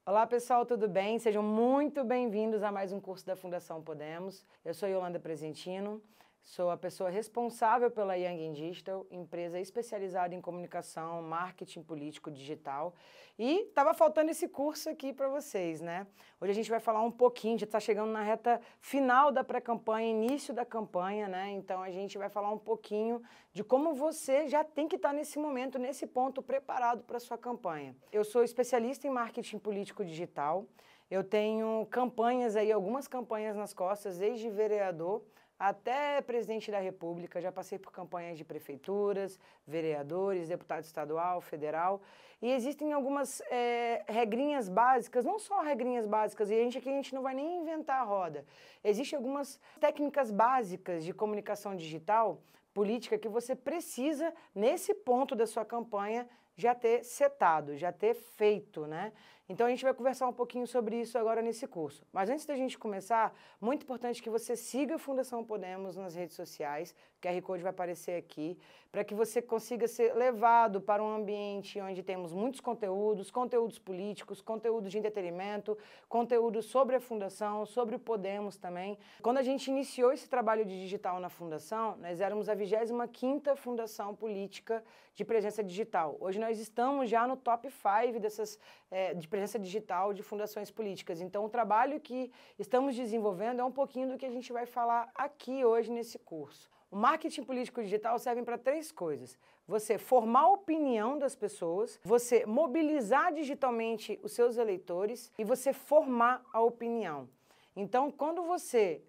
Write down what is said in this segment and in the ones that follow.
Olá pessoal, tudo bem? Sejam muito bem-vindos a mais um curso da Fundação Podemos. Eu sou Yolanda Presentino, sou a pessoa responsável pela Young Digital, empresa especializada em comunicação, marketing político digital. E estava faltando esse curso aqui para vocês, né? Hoje a gente vai falar um pouquinho, já está chegando na reta final da pré-campanha, início da campanha, né? Então a gente vai falar um pouquinho de como você já tem que estar nesse momento, nesse ponto, preparado para a sua campanha. Eu sou especialista em marketing político digital, eu tenho campanhas aí, algumas campanhas nas costas, desde vereador até presidente da República, já passei por campanhas de prefeituras, vereadores, deputado estadual, federal, e existem algumas regrinhas básicas, não só regrinhas básicas, e aqui a gente não vai nem inventar a roda. Existem algumas técnicas básicas de comunicação digital, política, que você precisa, nesse ponto da sua campanha, já ter setado, já ter feito, né? Então a gente vai conversar um pouquinho sobre isso agora nesse curso. Mas antes da gente começar, muito importante que você siga a Fundação Podemos nas redes sociais, o QR Code vai aparecer aqui, para que você consiga ser levado para um ambiente onde temos muitos conteúdos políticos, conteúdos de entretenimento, conteúdos sobre a Fundação, sobre o Podemos também. Quando a gente iniciou esse trabalho de digital na Fundação, nós éramos a 25ª Fundação Política de Presença Digital. Hoje nós estamos já no top 5 dessas de presença digital de fundações políticas. Então, o trabalho que estamos desenvolvendo é um pouquinho do que a gente vai falar aqui hoje nesse curso. O marketing político digital serve para 3 coisas. Você formar a opinião das pessoas, você mobilizar digitalmente os seus eleitores e você formar a opinião. Então, quando você...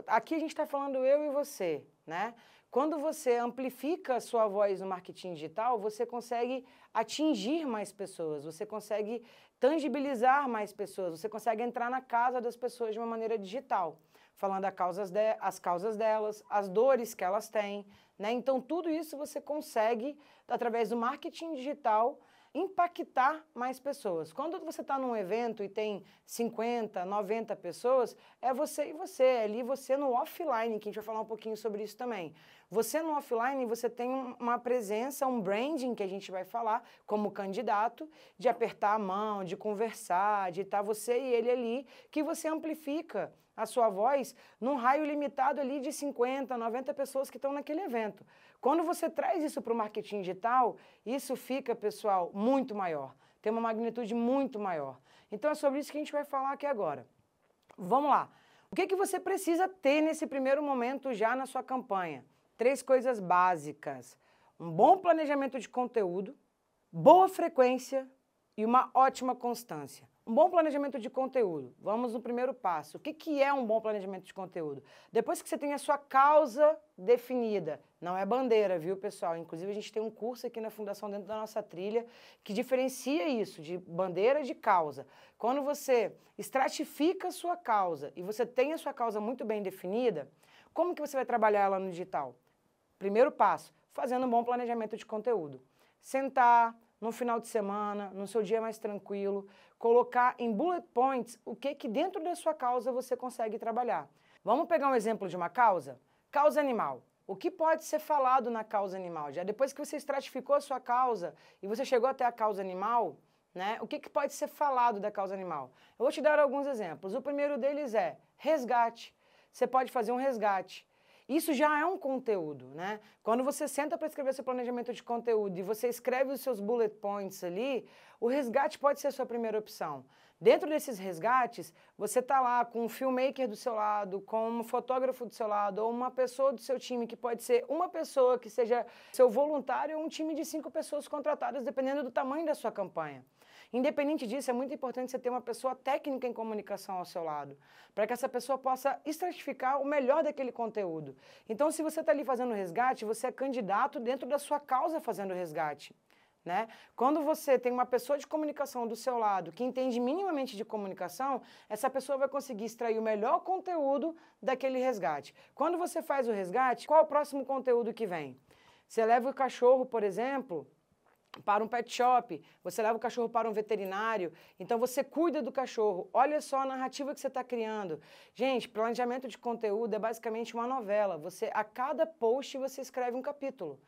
Aqui a gente está falando eu e você, né? Quando você amplifica a sua voz no marketing digital, você consegue atingir mais pessoas, você consegue tangibilizar mais pessoas, você consegue entrar na casa das pessoas de uma maneira digital, falando as causas delas, as dores que elas têm, né? Então, tudo isso você consegue, através do marketing digital, impactar mais pessoas. Quando você está num evento e tem 50, 90 pessoas, é você e você, é ali você no offline, que a gente vai falar um pouquinho sobre isso também. Você no offline, você tem uma presença, um branding que a gente vai falar como candidato, de apertar a mão, de conversar, de estar você e ele ali, que você amplifica a sua voz num raio limitado ali de 50, 90 pessoas que estão naquele evento. Quando você traz isso para o marketing digital, isso fica, pessoal, muito maior. Tem uma magnitude muito maior. Então é sobre isso que a gente vai falar aqui agora. Vamos lá. O que você precisa ter nesse primeiro momento já na sua campanha? 3 coisas básicas. Um bom planejamento de conteúdo, boa frequência e uma ótima constância. Um bom planejamento de conteúdo. Vamos no primeiro passo. O que é um bom planejamento de conteúdo? Depois que você tem a sua causa definida, não é bandeira, viu, pessoal? Inclusive, a gente tem um curso aqui na Fundação, dentro da nossa trilha, que diferencia isso, de bandeira de causa. Quando você estratifica a sua causa e você tem a sua causa muito bem definida, como que você vai trabalhar ela no digital? Primeiro passo, fazendo um bom planejamento de conteúdo. Sentar no final de semana, no seu dia mais tranquilo, colocar em bullet points o que dentro da sua causa você consegue trabalhar. Vamos pegar um exemplo de uma causa? Causa animal. O que pode ser falado na causa animal? Já depois que você estratificou a sua causa e você chegou até a causa animal, né, o que pode ser falado da causa animal? Eu vou te dar alguns exemplos. O primeiro deles é resgate. Você pode fazer um resgate. Isso já é um conteúdo, né? Quando você senta para escrever seu planejamento de conteúdo e você escreve os seus bullet points ali, o resgate pode ser a sua primeira opção. Dentro desses resgates, você está lá com um filmmaker do seu lado, com um fotógrafo do seu lado, ou uma pessoa do seu time, que pode ser uma pessoa que seja seu voluntário, ou um time de 5 pessoas contratadas, dependendo do tamanho da sua campanha. Independente disso, é muito importante você ter uma pessoa técnica em comunicação ao seu lado, para que essa pessoa possa estratificar o melhor daquele conteúdo. Então, se você está ali fazendo resgate, você é candidato dentro da sua causa fazendo resgate, né? Quando você tem uma pessoa de comunicação do seu lado que entende minimamente de comunicação, essa pessoa vai conseguir extrair o melhor conteúdo daquele resgate. Quando você faz o resgate, qual é o próximo conteúdo que vem? Você leva o cachorro, por exemplo, para um pet shop, você leva o cachorro para um veterinário, então você cuida do cachorro. Olha só a narrativa que você está criando. Gente, planejamento de conteúdo é basicamente uma novela. A cada post você escreve um capítulo.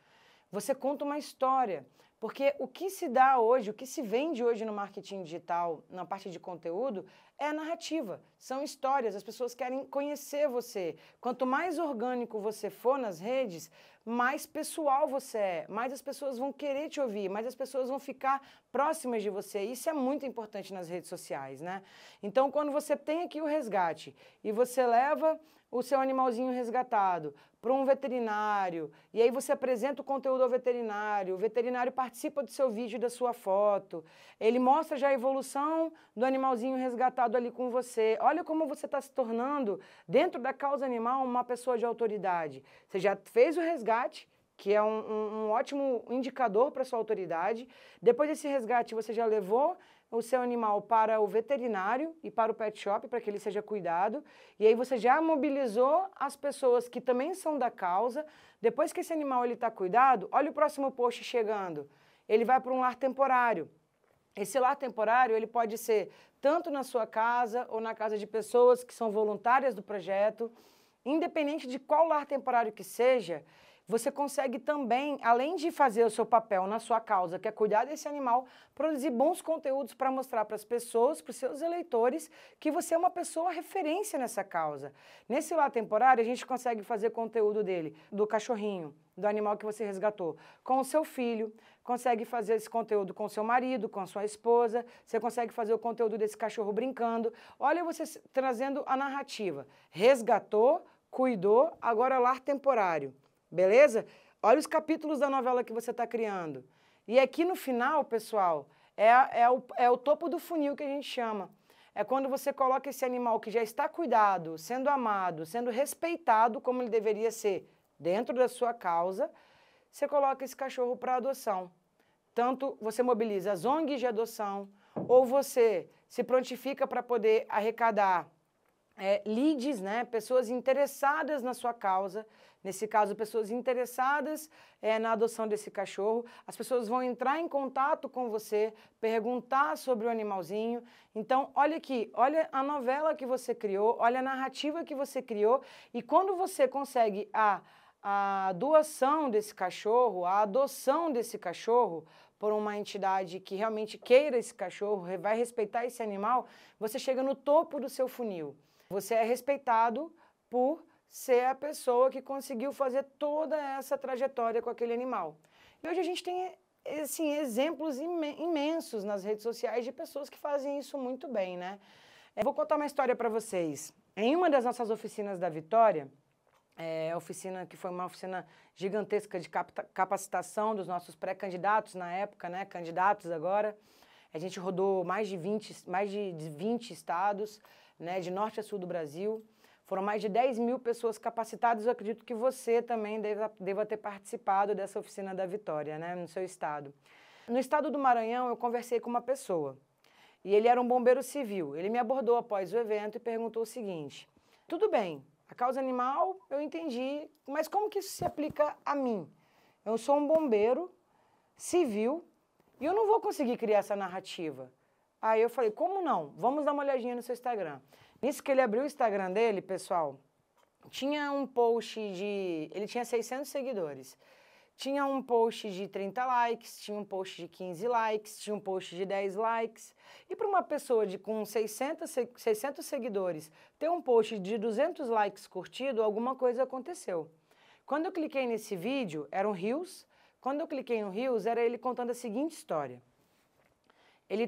Você conta uma história. Porque o que se dá hoje, o que se vende hoje no marketing digital, na parte de conteúdo, é a narrativa, são histórias, as pessoas querem conhecer você. Quanto mais orgânico você for nas redes, mais pessoal você é, mais as pessoas vão querer te ouvir, mais as pessoas vão ficar próximas de você. Isso é muito importante nas redes sociais, né? Então, quando você tem aqui o resgate e você leva o seu animalzinho resgatado para um veterinário, e aí você apresenta o conteúdo ao veterinário, o veterinário participa do seu vídeo e da sua foto, ele mostra já a evolução do animalzinho resgatado ali com você. Olha como você está se tornando, dentro da causa animal, uma pessoa de autoridade. Você já fez o resgate, que é um ótimo indicador para a sua autoridade. Depois desse resgate, você já levou o seu animal para o veterinário e para o pet shop, para que ele seja cuidado. E aí você já mobilizou as pessoas que também são da causa. Depois que esse animal está cuidado, olha o próximo post chegando. Ele vai para um lar temporário. Esse lar temporário, ele pode ser tanto na sua casa ou na casa de pessoas que são voluntárias do projeto. Independente de qual lar temporário que seja, você consegue também, além de fazer o seu papel na sua causa, que é cuidar desse animal, produzir bons conteúdos para mostrar para as pessoas, para os seus eleitores, que você é uma pessoa referência nessa causa. Nesse lar temporário, a gente consegue fazer conteúdo dele, do cachorrinho, do animal que você resgatou, com o seu filho, consegue fazer esse conteúdo com o seu marido, com a sua esposa, você consegue fazer o conteúdo desse cachorro brincando. Olha você trazendo a narrativa. Resgatou, cuidou, agora lar temporário. Beleza? Olha os capítulos da novela que você está criando. E aqui no final, pessoal, é o topo do funil que a gente chama. É quando você coloca esse animal que já está cuidado, sendo amado, sendo respeitado como ele deveria ser dentro da sua causa, você coloca esse cachorro para adoção. Tanto você mobiliza as ONGs de adoção, ou você se prontifica para poder arrecadar leads, né? Pessoas interessadas na sua causa, nesse caso, pessoas interessadas na adoção desse cachorro. As pessoas vão entrar em contato com você, perguntar sobre o animalzinho. Então, olha aqui, olha a novela que você criou, olha a narrativa que você criou, e quando você consegue a doação desse cachorro, a adoção desse cachorro por uma entidade que realmente queira esse cachorro, vai respeitar esse animal, você chega no topo do seu funil. Você é respeitado por ser a pessoa que conseguiu fazer toda essa trajetória com aquele animal. E hoje a gente tem assim, exemplos imensos nas redes sociais de pessoas que fazem isso muito bem, né? Vou contar uma história para vocês. Em uma das nossas oficinas da Vitória, oficina que foi uma oficina gigantesca de capacitação dos nossos pré-candidatos na época, né? Candidatos agora. A gente rodou mais de 20 estados, né, de norte a sul do Brasil. Foram mais de 10 mil pessoas capacitadas. Eu acredito que você também deva ter participado dessa oficina da Vitória, né, no seu estado. No estado do Maranhão, eu conversei com uma pessoa. E ele era um bombeiro civil. Ele me abordou após o evento e perguntou o seguinte: tudo bem, a causa animal eu entendi, mas como que isso se aplica a mim? Eu sou um bombeiro civil e eu não vou conseguir criar essa narrativa. Aí eu falei, como não? Vamos dar uma olhadinha no seu Instagram. Nisso que ele abriu o Instagram dele, pessoal, tinha um post de... Ele tinha 600 seguidores. Tinha um post de 30 likes, tinha um post de 15 likes, tinha um post de 10 likes. E para uma pessoa com 600 seguidores ter um post de 200 likes curtido, alguma coisa aconteceu. Quando eu cliquei nesse vídeo, era um Reels. Quando eu cliquei no Reels, era ele contando a seguinte história. Ele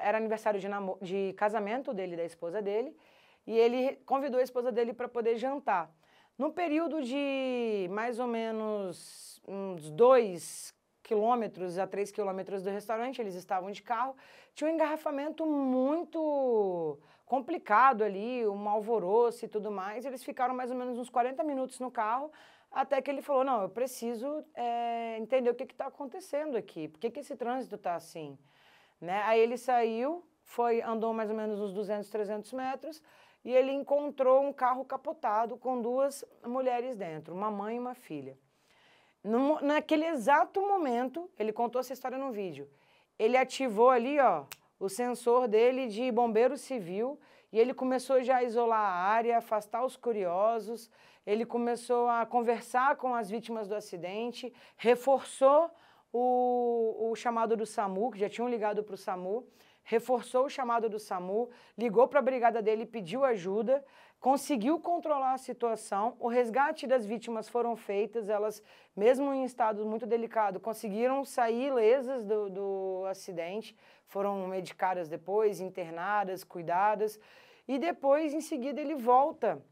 era aniversário de casamento dele e da esposa dele, e ele convidou a esposa dele para poder jantar. No período de mais ou menos uns 2 quilômetros a 3 quilômetros do restaurante, eles estavam de carro, tinha um engarrafamento muito complicado ali, um alvoroço e tudo mais. Eles ficaram mais ou menos uns 40 minutos no carro, até que ele falou, não, eu preciso entender o que está acontecendo aqui, por que esse trânsito está assim? Né? Aí ele saiu, andou mais ou menos uns 200, 300 metros e ele encontrou um carro capotado com 2 mulheres dentro, uma mãe e uma filha. Naquele exato momento, ele contou essa história no vídeo, ele ativou ali, ó, o sensor dele de bombeiro civil e ele começou já a isolar a área, afastar os curiosos, ele começou a conversar com as vítimas do acidente, reforçou o chamado do SAMU, que já tinham ligado para o SAMU, reforçou o chamado do SAMU, ligou para a brigada dele, pediu ajuda, conseguiu controlar a situação, o resgate das vítimas foram feitas, elas, mesmo em estado muito delicado, conseguiram sair ilesas do acidente, foram medicadas depois, internadas, cuidadas, e depois, em seguida, ele volta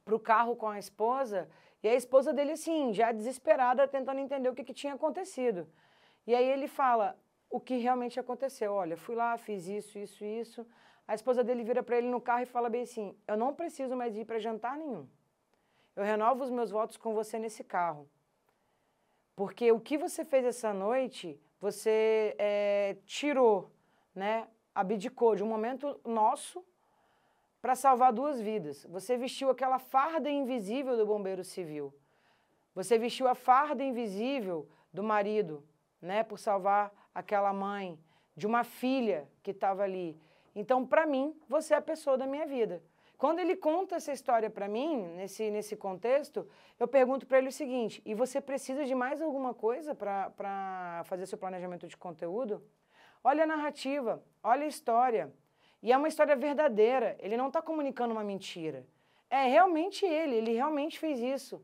para o carro com a esposa, e a esposa dele, assim, já desesperada, tentando entender o que tinha acontecido. E aí ele fala o que realmente aconteceu. Olha, fui lá, fiz isso, isso, isso. A esposa dele vira para ele no carro e fala bem assim, eu não preciso mais ir para jantar nenhum. Eu renovo os meus votos com você nesse carro. Porque o que você fez essa noite, você tirou, né, abdicou de um momento nosso para salvar 2 vidas. Você vestiu aquela farda invisível do bombeiro civil. Você vestiu a farda invisível do marido, né, por salvar aquela mãe, de uma filha que estava ali. Então, para mim, você é a pessoa da minha vida. Quando ele conta essa história para mim, nesse contexto, eu pergunto para ele o seguinte, e você precisa de mais alguma coisa para fazer seu planejamento de conteúdo? Olha a narrativa, olha a história. E é uma história verdadeira, ele não está comunicando uma mentira. É realmente ele realmente fez isso.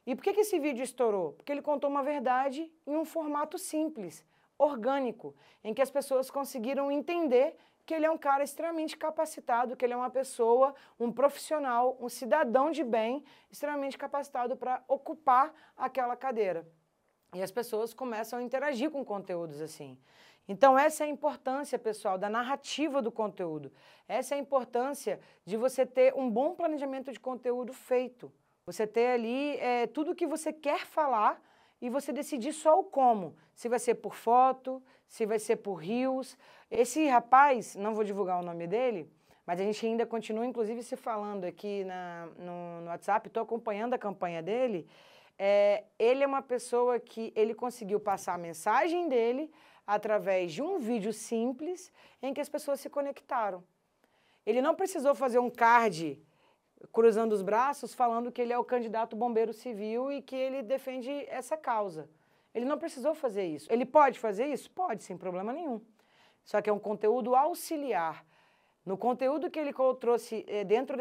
E por que esse vídeo estourou? Porque ele contou uma verdade em um formato simples, orgânico, em que as pessoas conseguiram entender que ele é um cara extremamente capacitado, que ele é uma pessoa, um profissional, um cidadão de bem, extremamente capacitado para ocupar aquela cadeira. E as pessoas começam a interagir com conteúdos assim. Então essa é a importância, pessoal, da narrativa do conteúdo. Essa é a importância de você ter um bom planejamento de conteúdo feito. Você ter ali tudo o que você quer falar e você decidir só o como. Se vai ser por foto, se vai ser por reels. Esse rapaz, não vou divulgar o nome dele, mas a gente ainda continua, inclusive, se falando aqui no WhatsApp, estou acompanhando a campanha dele. Ele é uma pessoa que ele conseguiu passar a mensagem dele através de um vídeo simples em que as pessoas se conectaram. Ele não precisou fazer um card cruzando os braços, falando que ele é o candidato bombeiro civil e que ele defende essa causa. Ele não precisou fazer isso. Ele pode fazer isso? Pode, sem problema nenhum. Só que é um conteúdo auxiliar. No conteúdo que ele trouxe dentro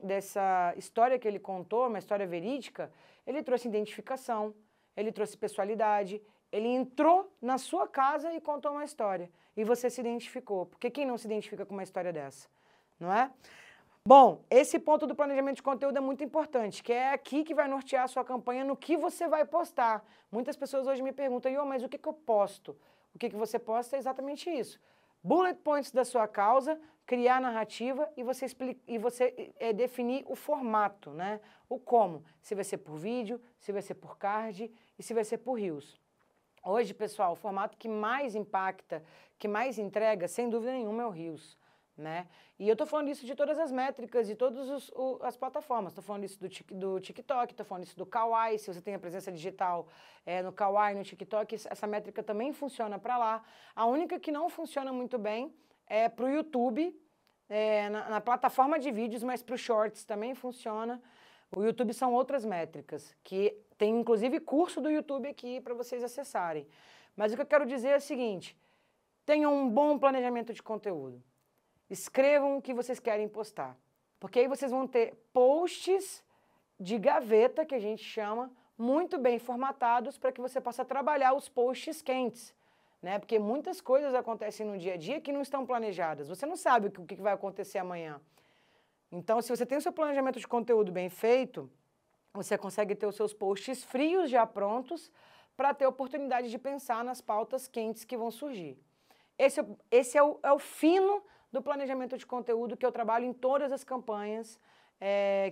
dessa história que ele contou, uma história verídica, ele trouxe identificação, ele trouxe pessoalidade, ele entrou na sua casa e contou uma história. E você se identificou. Porque quem não se identifica com uma história dessa? Não é? Bom, esse ponto do planejamento de conteúdo é muito importante, que é aqui que vai nortear a sua campanha no que você vai postar. Muitas pessoas hoje me perguntam, mas o que eu posto? O que você posta é exatamente isso. Bullet points da sua causa, criar narrativa e você definir o formato, né? O como. Se vai ser por vídeo, se vai ser por card e se vai ser por reels. Hoje, pessoal, o formato que mais impacta, que mais entrega, sem dúvida nenhuma, é o reels. Né? E eu estou falando isso de todas as métricas, de todas as plataformas. Estou falando isso do TikTok, estou falando isso do Kawaii, se você tem a presença digital no Kawaii, no TikTok, essa métrica também funciona para lá. A única que não funciona muito bem é para o YouTube, na plataforma de vídeos, mas para os shorts também funciona. O YouTube são outras métricas, que tem inclusive curso do YouTube aqui para vocês acessarem. Mas o que eu quero dizer é o seguinte, tenham um bom planejamento de conteúdo. Escrevam o que vocês querem postar, porque aí vocês vão ter posts de gaveta, que a gente chama, muito bem formatados para que você possa trabalhar os posts quentes, né? Porque muitas coisas acontecem no dia a dia que não estão planejadas. Você não sabe o que vai acontecer amanhã. Então, se você tem o seu planejamento de conteúdo bem feito, você consegue ter os seus posts frios já prontos para ter a oportunidade de pensar nas pautas quentes que vão surgir. Esse é o fino do planejamento de conteúdo que eu trabalho em todas as campanhas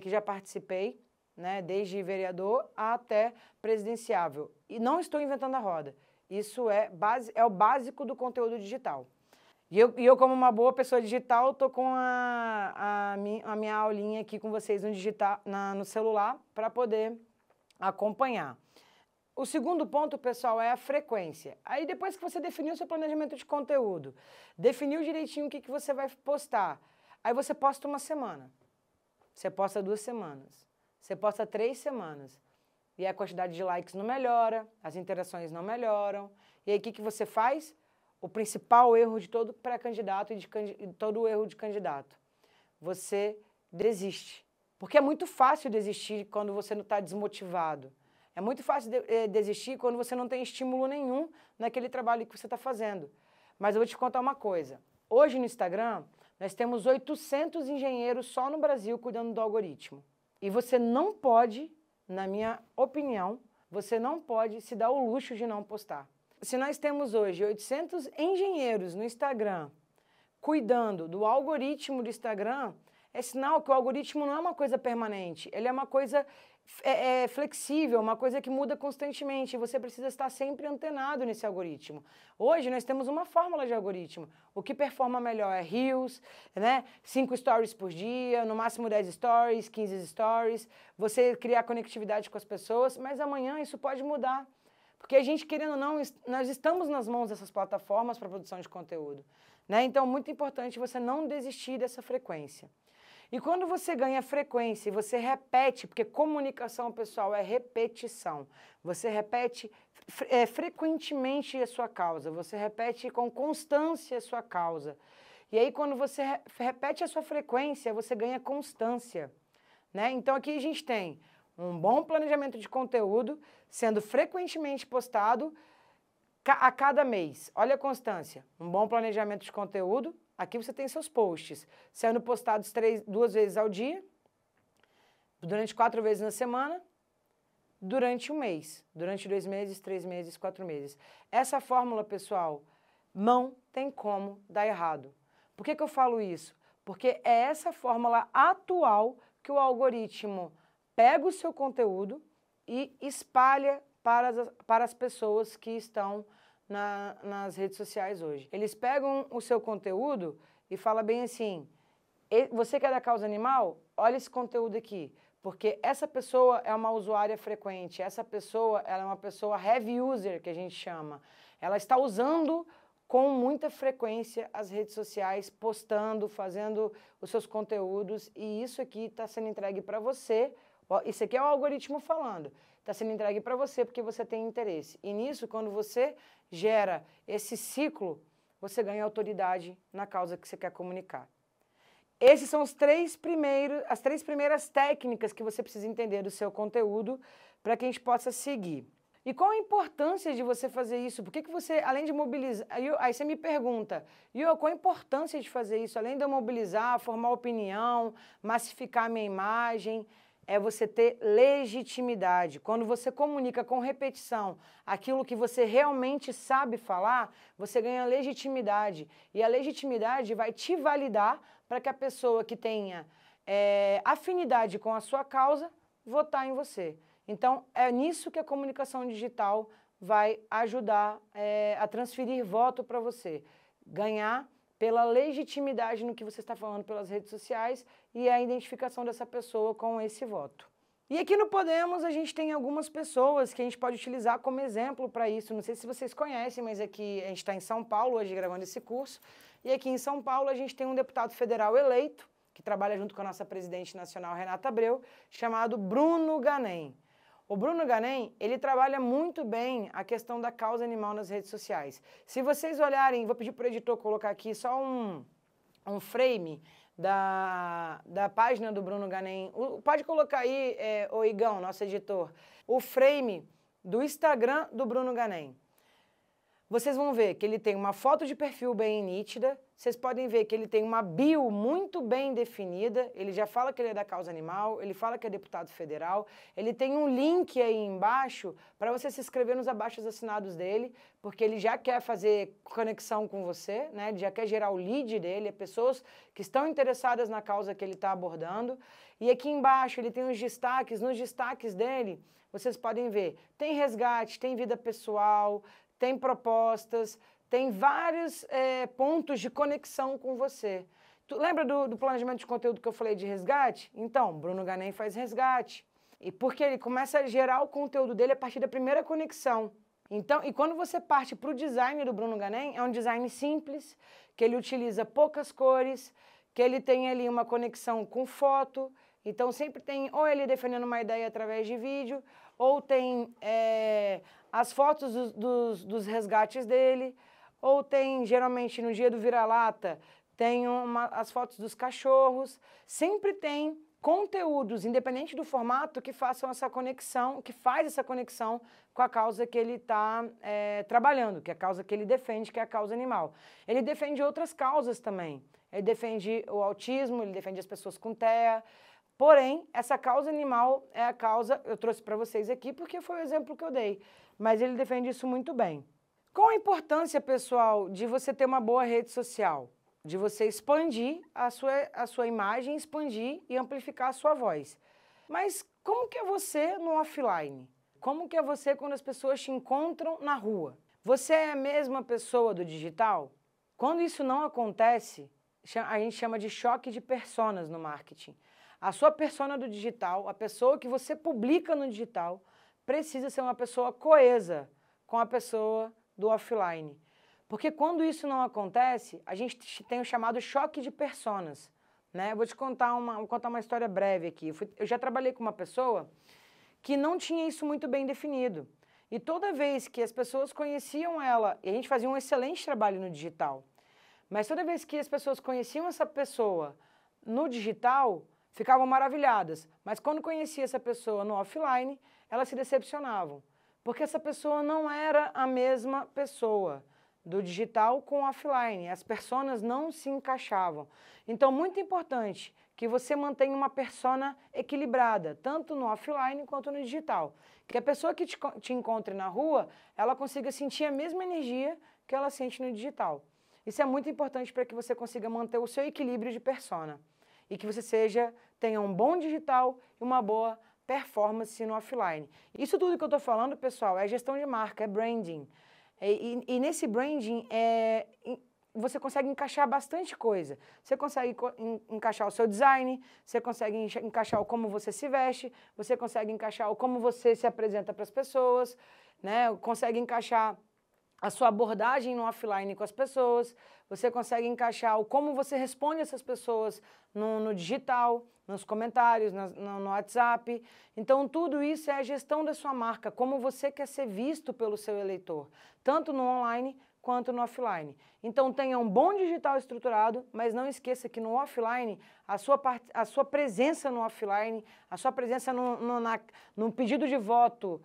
que já participei, né, desde vereador até presidenciável. E não estou inventando a roda. Isso é o básico do conteúdo digital. E eu como uma boa pessoa digital, estou com a minha aulinha aqui com vocês no celular para poder acompanhar. O segundo ponto, pessoal, é a frequência. Aí depois que você definiu o seu planejamento de conteúdo, definiu direitinho o que você vai postar, aí você posta uma semana, você posta 2 semanas, você posta 3 semanas. e a quantidade de likes não melhora, as interações não melhoram. E aí o que você faz? O principal erro de todo pré-candidato e de todo erro de candidato. Você desiste. Porque é muito fácil desistir quando você não está desmotivado. É muito fácil desistir quando você não tem estímulo nenhum naquele trabalho que você está fazendo. Mas eu vou te contar uma coisa. Hoje no Instagram, nós temos 800 engenheiros só no Brasil cuidando do algoritmo. E você não pode, na minha opinião, você não pode se dar o luxo de não postar. Se nós temos hoje 800 engenheiros no Instagram cuidando do algoritmo do Instagram, é sinal que o algoritmo não é uma coisa permanente, ele é uma coisa flexível, uma coisa que muda constantemente, e você precisa estar sempre antenado nesse algoritmo. Hoje nós temos uma fórmula de algoritmo. O que performa melhor é Reels, né? 5 stories por dia, no máximo 10 stories, 15 stories, você criar conectividade com as pessoas, mas amanhã isso pode mudar. Porque a gente, querendo ou não, nós estamos nas mãos dessas plataformas para produção de conteúdo, né? Então, muito importante você não desistir dessa frequência. E quando você ganha frequência e você repete, porque comunicação, pessoal, é repetição. Você repete frequentemente a sua causa, você repete com constância a sua causa. E aí, quando você repete a sua frequência, você ganha constância, né? Então, aqui a gente tem um bom planejamento de conteúdo sendo frequentemente postado a cada mês. Olha a constância. Um bom planejamento de conteúdo. Aqui você tem seus posts sendo postados 2 vezes ao dia, durante 4 vezes na semana, durante um mês, durante 2 meses, 3 meses, 4 meses. Essa fórmula, pessoal, não tem como dar errado. Por que eu falo isso? Porque é essa fórmula atual que o algoritmo pega o seu conteúdo e espalha para as pessoas que estão nas redes sociais hoje. Eles pegam o seu conteúdo e falam bem assim, você que é da causa animal, olha esse conteúdo aqui, porque essa pessoa é uma usuária frequente, essa pessoa ela é uma pessoa heavy user, que a gente chama. Ela está usando com muita frequência as redes sociais, postando, fazendo os seus conteúdos, e isso aqui está sendo entregue para você. Isso aqui é o algoritmo falando. Está sendo entregue para você porque você tem interesse. E nisso, quando você gera esse ciclo, você ganha autoridade na causa que você quer comunicar. Esses são as 3 primeiras técnicas que você precisa entender do seu conteúdo para que a gente possa seguir. E qual a importância de você fazer isso? Por que você, além de mobilizar... Aí você me pergunta, qual a importância de fazer isso? Além de eu mobilizar, formar opinião, massificar a minha imagem... É você ter legitimidade. Quando você comunica com repetição aquilo que você realmente sabe falar, você ganha legitimidade. E a legitimidade vai te validar para que a pessoa que tenha afinidade com a sua causa votar em você. Então, é nisso que a comunicação digital vai ajudar a transferir voto para você. Ganhar pela legitimidade no que você está falando pelas redes sociais e a identificação dessa pessoa com esse voto. E aqui no Podemos a gente tem algumas pessoas que a gente pode utilizar como exemplo para isso. Não sei se vocês conhecem, mas aqui a gente está em São Paulo hoje gravando esse curso. E aqui em São Paulo a gente tem um deputado federal eleito, que trabalha junto com a nossa presidente nacional, Renata Abreu, chamado Bruno Ganem. O Bruno Ganem, ele trabalha muito bem a questão da causa animal nas redes sociais. Se vocês olharem, vou pedir para o editor colocar aqui só um frame da página do Bruno Ganem. Pode colocar aí, o Igão, nosso editor, o frame do Instagram do Bruno Ganem. Vocês vão ver que ele tem uma foto de perfil bem nítida, vocês podem ver que ele tem uma bio muito bem definida, ele já fala que ele é da causa animal, ele fala que é deputado federal, ele tem um link aí embaixo para você se inscrever nos abaixos-assinados dele, porque ele já quer fazer conexão com você, né? Ele já quer gerar o lead dele, é pessoas que estão interessadas na causa que ele está abordando. E aqui embaixo ele tem os destaques, nos destaques dele, vocês podem ver, tem resgate, tem vida pessoal, tem propostas, tem vários pontos de conexão com você. Tu lembra do planejamento de conteúdo que eu falei de resgate? Então, Bruno Ganem faz resgate. E porque ele começa a gerar o conteúdo dele a partir da primeira conexão. Então, e quando você parte para o design do Bruno Ganem, é um design simples, que ele utiliza poucas cores, que ele tem ali uma conexão com foto. Então, sempre tem ou ele defendendo uma ideia através de vídeo, ou tem as fotos dos resgates dele, ou tem, geralmente, no dia do vira-lata, tem as fotos dos cachorros. Sempre tem conteúdos, independente do formato, que façam essa conexão, que faz essa conexão com a causa que ele está trabalhando, que é a causa que ele defende, que é a causa animal. Ele defende outras causas também. Ele defende o autismo, ele defende as pessoas com TEA. Porém, essa causa animal é a causa, eu trouxe para vocês aqui porque foi o exemplo que eu dei, mas ele defende isso muito bem. Qual a importância, pessoal, de você ter uma boa rede social? De você expandir a sua imagem, expandir e amplificar a sua voz. Mas como que é você no offline? Como que é você quando as pessoas te encontram na rua? Você é a mesma pessoa do digital? Quando isso não acontece, a gente chama de choque de personas no marketing. A sua persona do digital, a pessoa que você publica no digital, precisa ser uma pessoa coesa com a pessoa do offline. Porque quando isso não acontece, a gente tem o chamado choque de personas, né? Eu vou te contar uma história breve aqui. Eu já trabalhei com uma pessoa que não tinha isso muito bem definido. E toda vez que as pessoas conheciam ela, e a gente fazia um excelente trabalho no digital, mas toda vez que as pessoas conheciam essa pessoa no digital, ficavam maravilhadas. Mas quando conhecia essa pessoa no offline, elas se decepcionavam. Porque essa pessoa não era a mesma pessoa do digital com o offline. As personas não se encaixavam. Então, muito importante que você mantenha uma persona equilibrada, tanto no offline quanto no digital. Que a pessoa que te encontre na rua, ela consiga sentir a mesma energia que ela sente no digital. Isso é muito importante para que você consiga manter o seu equilíbrio de persona. E que você tenha um bom digital e uma boa performance no offline. Isso tudo que eu estou falando, pessoal, é gestão de marca, é branding. E nesse branding, você consegue encaixar bastante coisa. Você consegue encaixar o seu design, você consegue encaixar o como você se veste, você consegue encaixar o como você se apresenta para as pessoas, né? Consegue encaixar a sua abordagem no offline com as pessoas, você consegue encaixar o como você responde essas pessoas no digital, nos comentários, no WhatsApp. Então, tudo isso é a gestão da sua marca, como você quer ser visto pelo seu eleitor, tanto no online quanto no offline. Então, tenha um bom digital estruturado, mas não esqueça que no offline, a sua presença no offline, a sua presença no pedido de voto,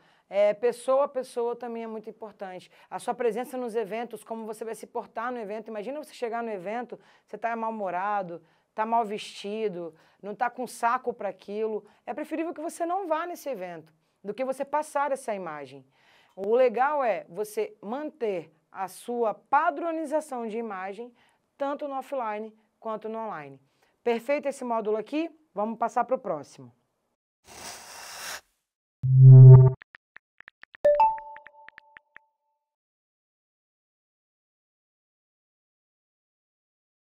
pessoa a pessoa também é muito importante. A sua presença nos eventos, como você vai se portar no evento. Imagina você chegar no evento, você está mal-humorado, está mal vestido, não está com saco para aquilo. É preferível que você não vá nesse evento, do que você passar essa imagem. O legal é você manter a sua padronização de imagem, tanto no offline quanto no online. Perfeito esse módulo aqui? Vamos passar para o próximo.